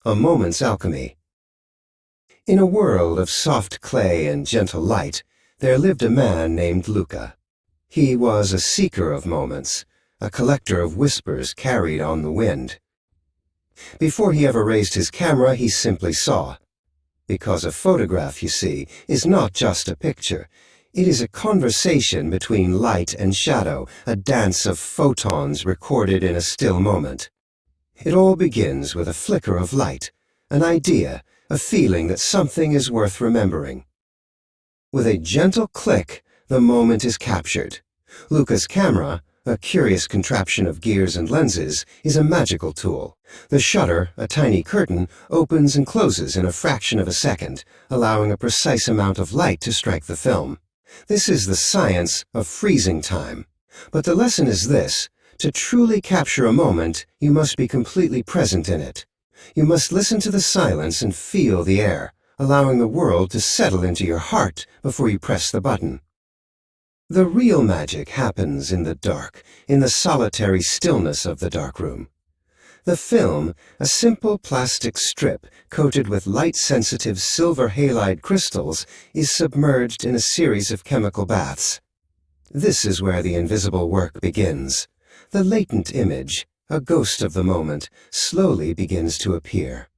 A moment's alchemy. In a world of soft clay and gentle light, there lived a man named Luca. He was a seeker of moments, a collector of whispers carried on the wind. Before he ever raised his camera, he simply saw. Because a photograph, you see, is not just a picture. It is a conversation between light and shadow, a dance of photons recorded in a still moment. It all begins with a flicker of light, an idea, a feeling that something is worth remembering. With a gentle click, the moment is captured. Luca's camera, a curious contraption of gears and lenses, is a magical tool. The shutter, a tiny curtain, opens and closes in a fraction of a second, allowing a precise amount of light to strike the film. This is the science of freezing time. But the lesson is this: to truly capture a moment, you must be completely present in it. You must listen to the silence and feel the air, allowing the world to settle into your heart before you press the button. The real magic happens in the dark, in the solitary stillness of the darkroom. The film, a simple plastic strip coated with light-sensitive silver halide crystals, is submerged in a series of chemical baths. This is where the invisible work begins. The latent image, a ghost of the moment, slowly begins to appear.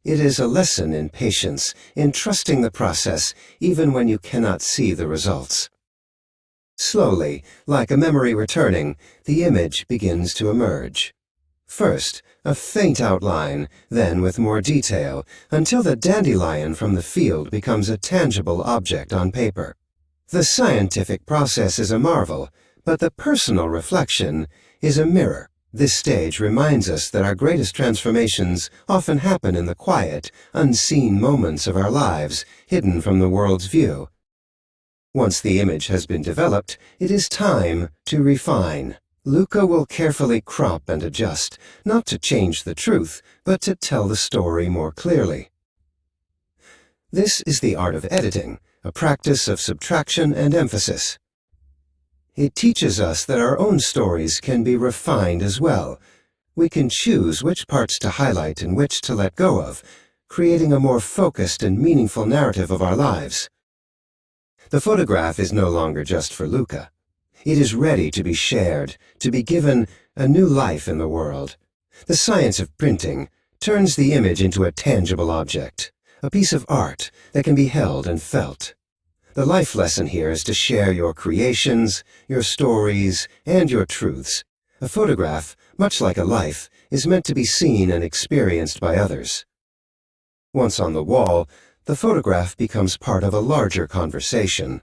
It is a lesson in patience, in trusting the process, even when you cannot see the results. Slowly, like a memory returning, the image begins to emerge. First, a faint outline, then with more detail, until the dandelion from the field becomes a tangible object on paper. The scientific process is a marvel, but the personal reflection is a mirror. This stage reminds us that our greatest transformations often happen in the quiet, unseen moments of our lives, hidden from the world's view. Once the image has been developed, it is time to refine. Luca will carefully crop and adjust, not to change the truth, but to tell the story more clearly. This is the art of editing, a practice of subtraction and emphasis. It teaches us that our own stories can be refined as well. We can choose which parts to highlight and which to let go of, creating a more focused and meaningful narrative of our lives. The photograph is no longer just for Luca. It is ready to be shared, to be given a new life in the world. The science of printing turns the image into a tangible object, a piece of art that can be held and felt. The life lesson here is to share your creations, your stories, and your truths. A photograph, much like a life, is meant to be seen and experienced by others. Once on the wall, the photograph becomes part of a larger conversation.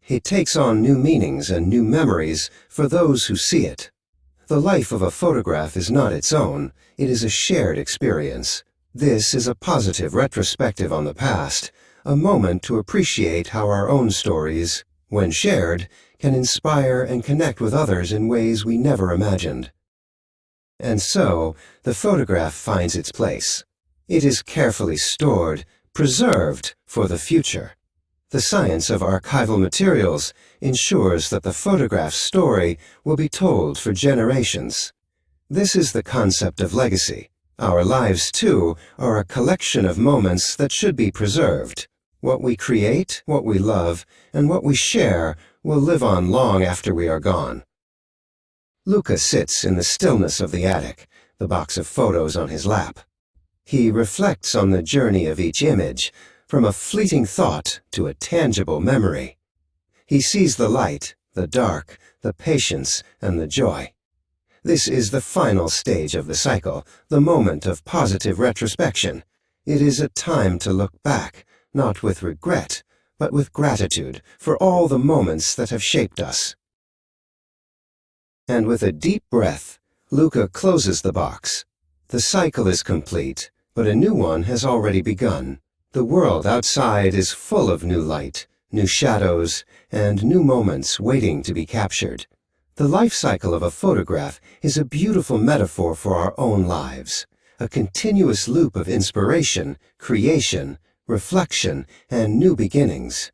It takes on new meanings and new memories for those who see it. The life of a photograph is not its own, it is a shared experience. This is a positive retrospective on the past, a moment to appreciate how our own stories, when shared, can inspire and connect with others in ways we never imagined. And so, the photograph finds its place. It is carefully stored, preserved for the future. The science of archival materials ensures that the photograph's story will be told for generations. This is the concept of legacy. Our lives, too, are a collection of moments that should be preserved. What we create, what we love, and what we share will live on long after we are gone. Luca sits in the stillness of the attic, the box of photos on his lap. He reflects on the journey of each image, from a fleeting thought to a tangible memory. He sees the light, the dark, the patience, and the joy. This is the final stage of the cycle, the moment of positive retrospection. It is a time to look back, not with regret, but with gratitude for all the moments that have shaped us. And with a deep breath, Luca closes the box. The cycle is complete, but a new one has already begun. The world outside is full of new light, new shadows, and new moments waiting to be captured. The life cycle of a photograph is a beautiful metaphor for our own lives, a continuous loop of inspiration, creation, reflection, and new beginnings.